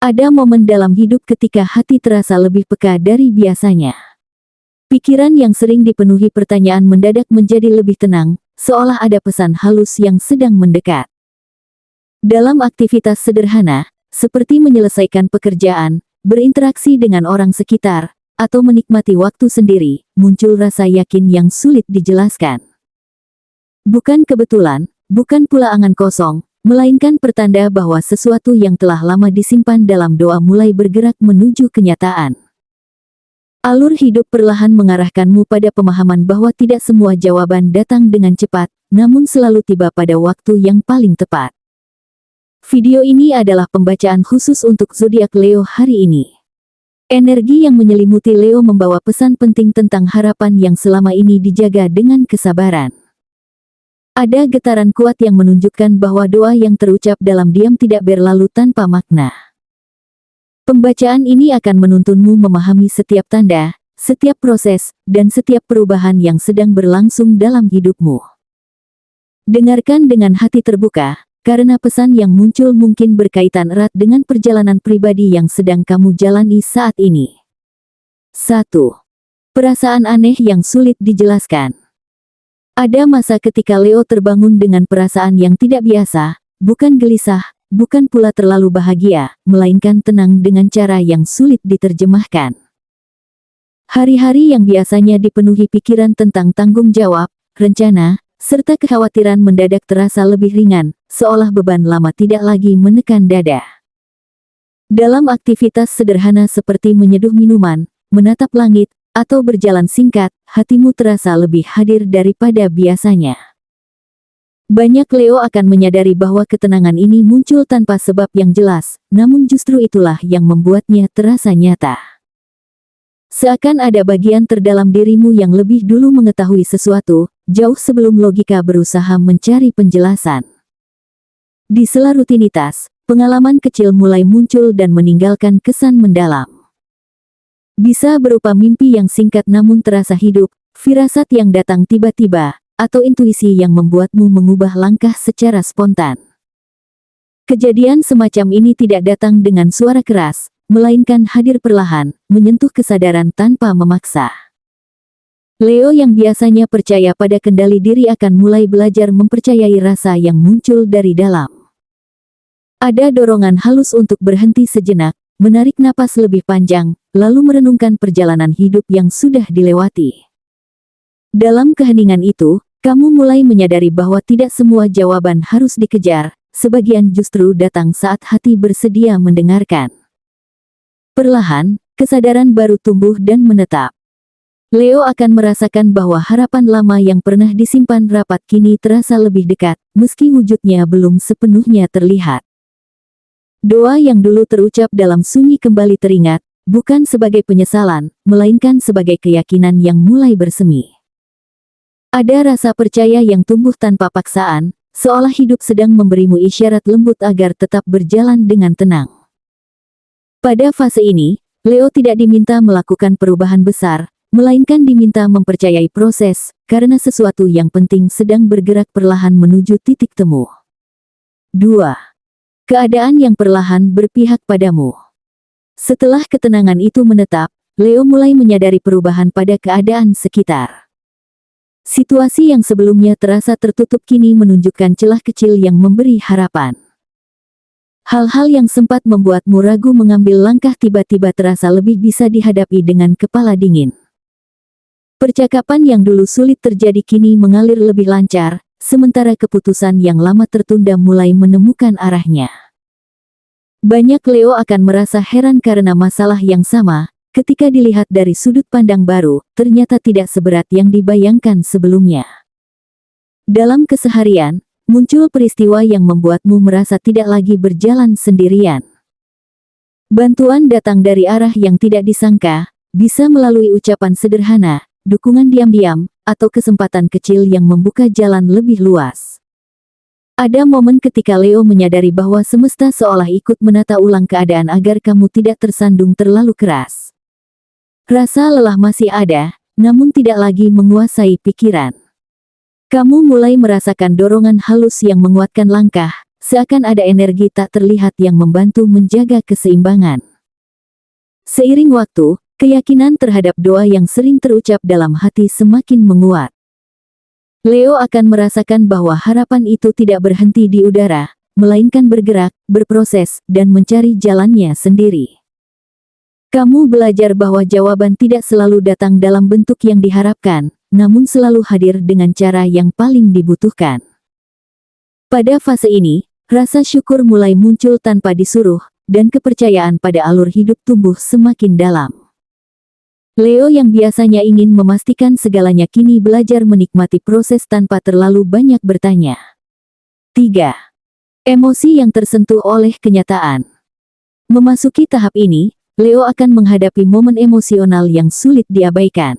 Ada momen dalam hidup ketika hati terasa lebih peka dari biasanya. Pikiran yang sering dipenuhi pertanyaan mendadak menjadi lebih tenang, seolah ada pesan halus yang sedang mendekat. Dalam aktivitas sederhana, seperti menyelesaikan pekerjaan, berinteraksi dengan orang sekitar, atau menikmati waktu sendiri, muncul rasa yakin yang sulit dijelaskan. Bukan kebetulan, bukan pula angan kosong, melainkan pertanda bahwa sesuatu yang telah lama disimpan dalam doa mulai bergerak menuju kenyataan. Alur hidup perlahan mengarahkanmu pada pemahaman bahwa tidak semua jawaban datang dengan cepat, namun selalu tiba pada waktu yang paling tepat. Video ini adalah pembacaan khusus untuk zodiak Leo hari ini. Energi yang menyelimuti Leo membawa pesan penting tentang harapan yang selama ini dijaga dengan kesabaran. Ada getaran kuat yang menunjukkan bahwa doa yang terucap dalam diam tidak berlalu tanpa makna. Pembacaan ini akan menuntunmu memahami setiap tanda, setiap proses, dan setiap perubahan yang sedang berlangsung dalam hidupmu. Dengarkan dengan hati terbuka, karena pesan yang muncul mungkin berkaitan erat dengan perjalanan pribadi yang sedang kamu jalani saat ini. 1. Perasaan aneh yang sulit dijelaskan. Ada masa ketika Leo terbangun dengan perasaan yang tidak biasa, bukan gelisah, bukan pula terlalu bahagia, melainkan tenang dengan cara yang sulit diterjemahkan. Hari-hari yang biasanya dipenuhi pikiran tentang tanggung jawab, rencana, serta kekhawatiran mendadak terasa lebih ringan, seolah beban lama tidak lagi menekan dada. Dalam aktivitas sederhana seperti menyeduh minuman, menatap langit, atau berjalan singkat, hatimu terasa lebih hadir daripada biasanya. Banyak Leo akan menyadari bahwa ketenangan ini muncul tanpa sebab yang jelas, namun justru itulah yang membuatnya terasa nyata. Seakan ada bagian terdalam dirimu yang lebih dulu mengetahui sesuatu, jauh sebelum logika berusaha mencari penjelasan. Di sela rutinitas, pengalaman kecil mulai muncul dan meninggalkan kesan mendalam. Bisa berupa mimpi yang singkat namun terasa hidup, firasat yang datang tiba-tiba, atau intuisi yang membuatmu mengubah langkah secara spontan. Kejadian semacam ini tidak datang dengan suara keras, melainkan hadir perlahan, menyentuh kesadaran tanpa memaksa. Leo yang biasanya percaya pada kendali diri akan mulai belajar mempercayai rasa yang muncul dari dalam. Ada dorongan halus untuk berhenti sejenak, menarik napas lebih panjang, lalu merenungkan perjalanan hidup yang sudah dilewati. Dalam keheningan itu, kamu mulai menyadari bahwa tidak semua jawaban harus dikejar, sebagian justru datang saat hati bersedia mendengarkan. Perlahan, kesadaran baru tumbuh dan menetap. Leo akan merasakan bahwa harapan lama yang pernah disimpan rapat kini terasa lebih dekat, meski wujudnya belum sepenuhnya terlihat. Doa yang dulu terucap dalam sunyi kembali teringat, bukan sebagai penyesalan, melainkan sebagai keyakinan yang mulai bersemi. Ada rasa percaya yang tumbuh tanpa paksaan, seolah hidup sedang memberimu isyarat lembut agar tetap berjalan dengan tenang. Pada fase ini, Leo tidak diminta melakukan perubahan besar, melainkan diminta mempercayai proses, karena sesuatu yang penting sedang bergerak perlahan menuju titik temu. 2. Keadaan yang perlahan berpihak padamu. Setelah ketenangan itu menetap, Leo mulai menyadari perubahan pada keadaan sekitar. Situasi yang sebelumnya terasa tertutup kini menunjukkan celah kecil yang memberi harapan. Hal-hal yang sempat membuatmu ragu mengambil langkah tiba-tiba terasa lebih bisa dihadapi dengan kepala dingin. Percakapan yang dulu sulit terjadi kini mengalir lebih lancar, sementara keputusan yang lama tertunda mulai menemukan arahnya. Banyak Leo akan merasa heran karena masalah yang sama, ketika dilihat dari sudut pandang baru, ternyata tidak seberat yang dibayangkan sebelumnya. Dalam keseharian, muncul peristiwa yang membuatmu merasa tidak lagi berjalan sendirian. Bantuan datang dari arah yang tidak disangka, bisa melalui ucapan sederhana, dukungan diam-diam, atau kesempatan kecil yang membuka jalan lebih luas. Ada momen ketika Leo menyadari bahwa semesta seolah ikut menata ulang keadaan agar kamu tidak tersandung terlalu keras. Rasa lelah masih ada, namun tidak lagi menguasai pikiran. Kamu mulai merasakan dorongan halus yang menguatkan langkah, seakan ada energi tak terlihat yang membantu menjaga keseimbangan. Seiring waktu, keyakinan terhadap doa yang sering terucap dalam hati semakin menguat. Leo akan merasakan bahwa harapan itu tidak berhenti di udara, melainkan bergerak, berproses, dan mencari jalannya sendiri. Kamu belajar bahwa jawaban tidak selalu datang dalam bentuk yang diharapkan, namun selalu hadir dengan cara yang paling dibutuhkan. Pada fase ini, rasa syukur mulai muncul tanpa disuruh, dan kepercayaan pada alur hidup tumbuh semakin dalam. Leo yang biasanya ingin memastikan segalanya kini belajar menikmati proses tanpa terlalu banyak bertanya. 3. Emosi yang tersentuh oleh kenyataan. Memasuki tahap ini, Leo akan menghadapi momen emosional yang sulit diabaikan.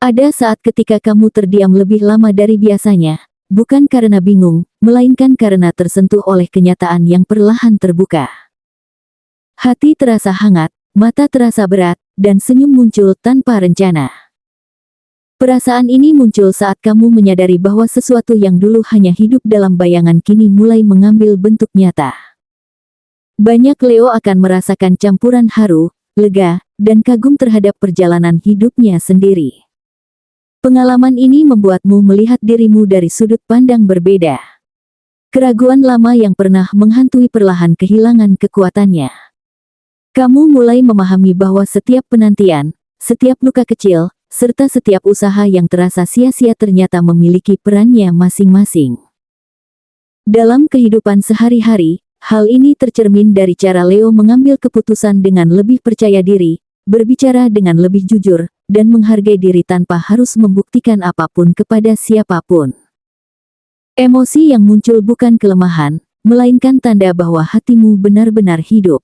Ada saat ketika kamu terdiam lebih lama dari biasanya, bukan karena bingung, melainkan karena tersentuh oleh kenyataan yang perlahan terbuka. Hati terasa hangat, mata terasa berat, dan senyum muncul tanpa rencana. Perasaan ini muncul saat kamu menyadari bahwa sesuatu yang dulu hanya hidup dalam bayangan kini mulai mengambil bentuk nyata. Banyak Leo akan merasakan campuran haru, lega, dan kagum terhadap perjalanan hidupnya sendiri. Pengalaman ini membuatmu melihat dirimu dari sudut pandang berbeda. Keraguan lama yang pernah menghantui perlahan kehilangan kekuatannya. Kamu mulai memahami bahwa setiap penantian, setiap luka kecil, serta setiap usaha yang terasa sia-sia ternyata memiliki perannya masing-masing. Dalam kehidupan sehari-hari, hal ini tercermin dari cara Leo mengambil keputusan dengan lebih percaya diri, berbicara dengan lebih jujur, dan menghargai diri tanpa harus membuktikan apapun kepada siapapun. Emosi yang muncul bukan kelemahan, melainkan tanda bahwa hatimu benar-benar hidup.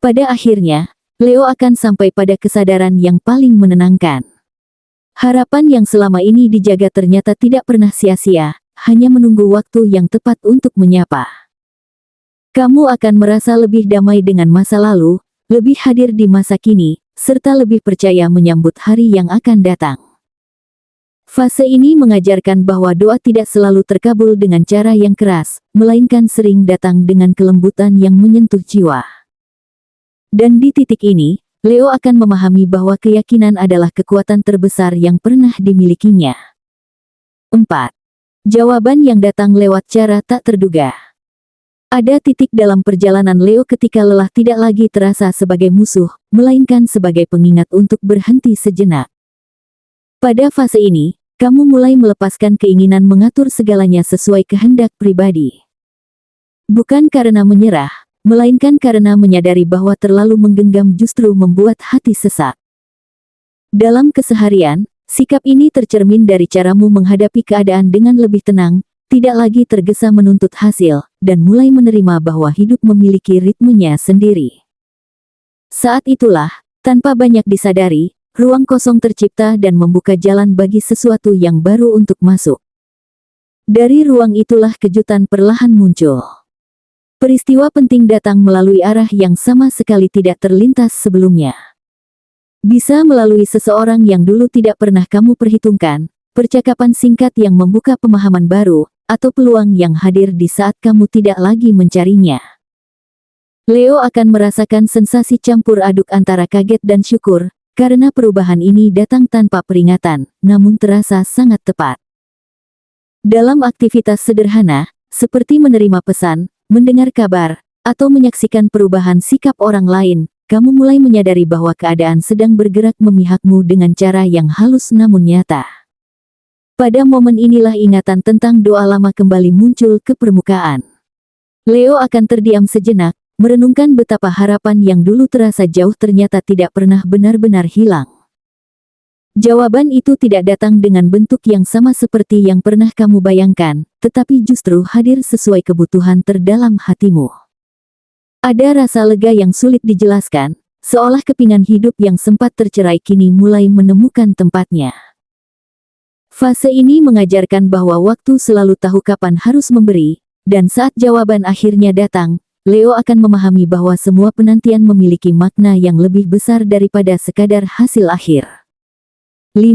Pada akhirnya, Leo akan sampai pada kesadaran yang paling menenangkan. Harapan yang selama ini dijaga ternyata tidak pernah sia-sia, hanya menunggu waktu yang tepat untuk menyapa. Kamu akan merasa lebih damai dengan masa lalu, lebih hadir di masa kini, serta lebih percaya menyambut hari yang akan datang. Fase ini mengajarkan bahwa doa tidak selalu terkabul dengan cara yang keras, melainkan sering datang dengan kelembutan yang menyentuh jiwa. Dan di titik ini, Leo akan memahami bahwa keyakinan adalah kekuatan terbesar yang pernah dimilikinya. 4. Jawaban yang datang lewat cara tak terduga. Ada titik dalam perjalanan Leo ketika lelah tidak lagi terasa sebagai musuh, melainkan sebagai pengingat untuk berhenti sejenak. Pada fase ini, kamu mulai melepaskan keinginan mengatur segalanya sesuai kehendak pribadi. Bukan karena menyerah, melainkan karena menyadari bahwa terlalu menggenggam justru membuat hati sesak. Dalam keseharian, sikap ini tercermin dari caramu menghadapi keadaan dengan lebih tenang, tidak lagi tergesa menuntut hasil, dan mulai menerima bahwa hidup memiliki ritmenya sendiri. Saat itulah, tanpa banyak disadari, ruang kosong tercipta dan membuka jalan bagi sesuatu yang baru untuk masuk. Dari ruang itulah kejutan perlahan muncul. Peristiwa penting datang melalui arah yang sama sekali tidak terlintas sebelumnya. Bisa melalui seseorang yang dulu tidak pernah kamu perhitungkan, percakapan singkat yang membuka pemahaman baru, atau peluang yang hadir di saat kamu tidak lagi mencarinya. Leo akan merasakan sensasi campur aduk antara kaget dan syukur, karena perubahan ini datang tanpa peringatan, namun terasa sangat tepat. Dalam aktivitas sederhana, seperti menerima pesan, mendengar kabar, atau menyaksikan perubahan sikap orang lain, kamu mulai menyadari bahwa keadaan sedang bergerak memihakmu dengan cara yang halus namun nyata. Pada momen inilah ingatan tentang doa lama kembali muncul ke permukaan. Leo akan terdiam sejenak, merenungkan betapa harapan yang dulu terasa jauh ternyata tidak pernah benar-benar hilang. Jawaban itu tidak datang dengan bentuk yang sama seperti yang pernah kamu bayangkan, tetapi justru hadir sesuai kebutuhan terdalam hatimu. Ada rasa lega yang sulit dijelaskan, seolah kepingan hidup yang sempat tercerai kini mulai menemukan tempatnya. Fase ini mengajarkan bahwa waktu selalu tahu kapan harus memberi, dan saat jawaban akhirnya datang, Leo akan memahami bahwa semua penantian memiliki makna yang lebih besar daripada sekadar hasil akhir. 5.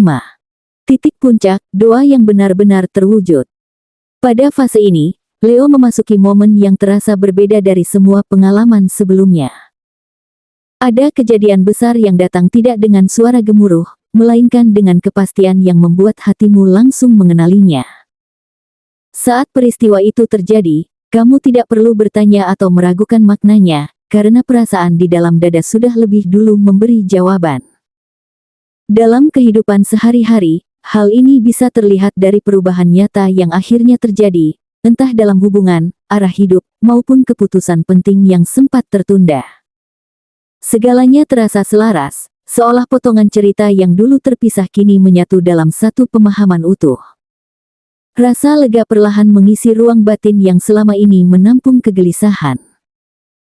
Titik puncak, doa yang benar-benar terwujud. Pada fase ini, Leo memasuki momen yang terasa berbeda dari semua pengalaman sebelumnya. Ada kejadian besar yang datang tidak dengan suara gemuruh, melainkan dengan kepastian yang membuat hatimu langsung mengenalinya. Saat peristiwa itu terjadi, kamu tidak perlu bertanya atau meragukan maknanya, karena perasaan di dalam dada sudah lebih dulu memberi jawaban. Dalam kehidupan sehari-hari, hal ini bisa terlihat dari perubahan nyata yang akhirnya terjadi, entah dalam hubungan, arah hidup, maupun keputusan penting yang sempat tertunda. Segalanya terasa selaras, seolah potongan cerita yang dulu terpisah kini menyatu dalam satu pemahaman utuh. Rasa lega perlahan mengisi ruang batin yang selama ini menampung kegelisahan.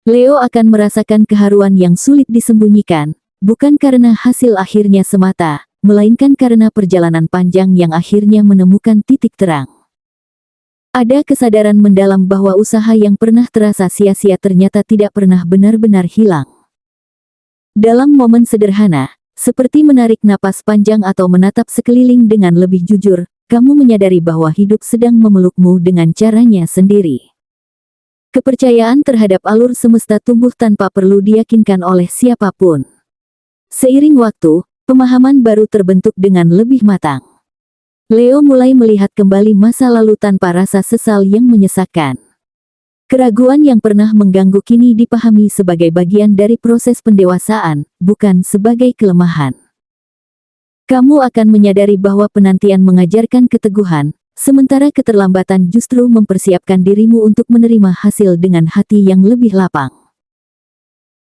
Leo akan merasakan keharuan yang sulit disembunyikan, bukan karena hasil akhirnya semata, melainkan karena perjalanan panjang yang akhirnya menemukan titik terang. Ada kesadaran mendalam bahwa usaha yang pernah terasa sia-sia ternyata tidak pernah benar-benar hilang. Dalam momen sederhana, seperti menarik napas panjang atau menatap sekeliling dengan lebih jujur, kamu menyadari bahwa hidup sedang memelukmu dengan caranya sendiri. Kepercayaan terhadap alur semesta tumbuh tanpa perlu diyakinkan oleh siapapun. Seiring waktu, pemahaman baru terbentuk dengan lebih matang. Leo mulai melihat kembali masa lalu tanpa rasa sesal yang menyesakkan. Keraguan yang pernah mengganggu kini dipahami sebagai bagian dari proses pendewasaan, bukan sebagai kelemahan. Kamu akan menyadari bahwa penantian mengajarkan keteguhan, sementara keterlambatan justru mempersiapkan dirimu untuk menerima hasil dengan hati yang lebih lapang.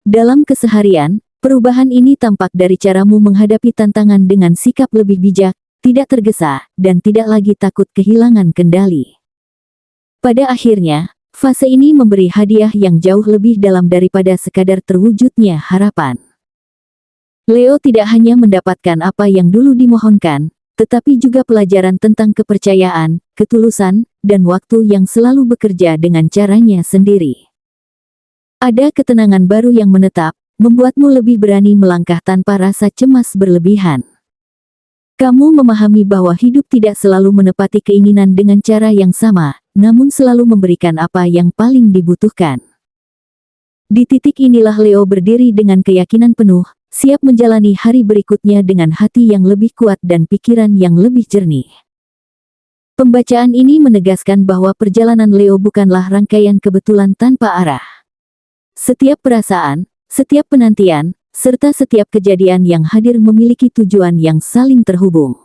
Dalam keseharian, perubahan ini tampak dari caramu menghadapi tantangan dengan sikap lebih bijak, tidak tergesa, dan tidak lagi takut kehilangan kendali. Pada akhirnya, fase ini memberi hadiah yang jauh lebih dalam daripada sekadar terwujudnya harapan. Leo tidak hanya mendapatkan apa yang dulu dimohonkan, tetapi juga pelajaran tentang kepercayaan, ketulusan, dan waktu yang selalu bekerja dengan caranya sendiri. Ada ketenangan baru yang menetap, membuatmu lebih berani melangkah tanpa rasa cemas berlebihan. Kamu memahami bahwa hidup tidak selalu menepati keinginan dengan cara yang sama, namun selalu memberikan apa yang paling dibutuhkan. Di titik inilah Leo berdiri dengan keyakinan penuh, siap menjalani hari berikutnya dengan hati yang lebih kuat dan pikiran yang lebih jernih. Pembacaan ini menegaskan bahwa perjalanan Leo bukanlah rangkaian kebetulan tanpa arah. Setiap perasaan, setiap penantian, serta setiap kejadian yang hadir memiliki tujuan yang saling terhubung.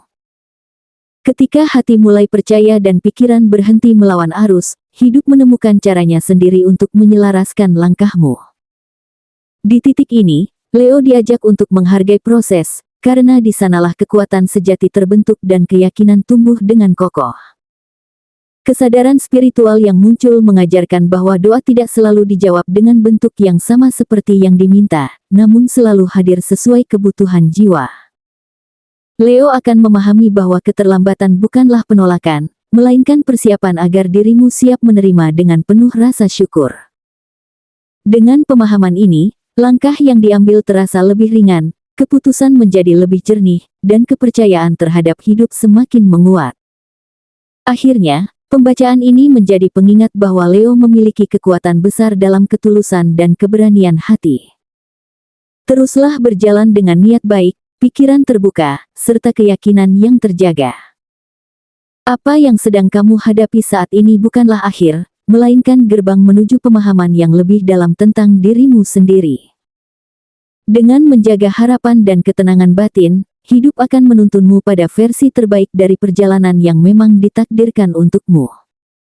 Ketika hati mulai percaya dan pikiran berhenti melawan arus, hidup menemukan caranya sendiri untuk menyelaraskan langkahmu. Di titik ini, Leo diajak untuk menghargai proses, karena di sanalah kekuatan sejati terbentuk dan keyakinan tumbuh dengan kokoh. Kesadaran spiritual yang muncul mengajarkan bahwa doa tidak selalu dijawab dengan bentuk yang sama seperti yang diminta, namun selalu hadir sesuai kebutuhan jiwa. Leo akan memahami bahwa keterlambatan bukanlah penolakan, melainkan persiapan agar dirimu siap menerima dengan penuh rasa syukur. Dengan pemahaman ini, langkah yang diambil terasa lebih ringan, keputusan menjadi lebih jernih, dan kepercayaan terhadap hidup semakin menguat. Akhirnya, pembacaan ini menjadi pengingat bahwa Leo memiliki kekuatan besar dalam ketulusan dan keberanian hati. Teruslah berjalan dengan niat baik, pikiran terbuka, serta keyakinan yang terjaga. Apa yang sedang kamu hadapi saat ini bukanlah akhir, melainkan gerbang menuju pemahaman yang lebih dalam tentang dirimu sendiri. Dengan menjaga harapan dan ketenangan batin, hidup akan menuntunmu pada versi terbaik dari perjalanan yang memang ditakdirkan untukmu.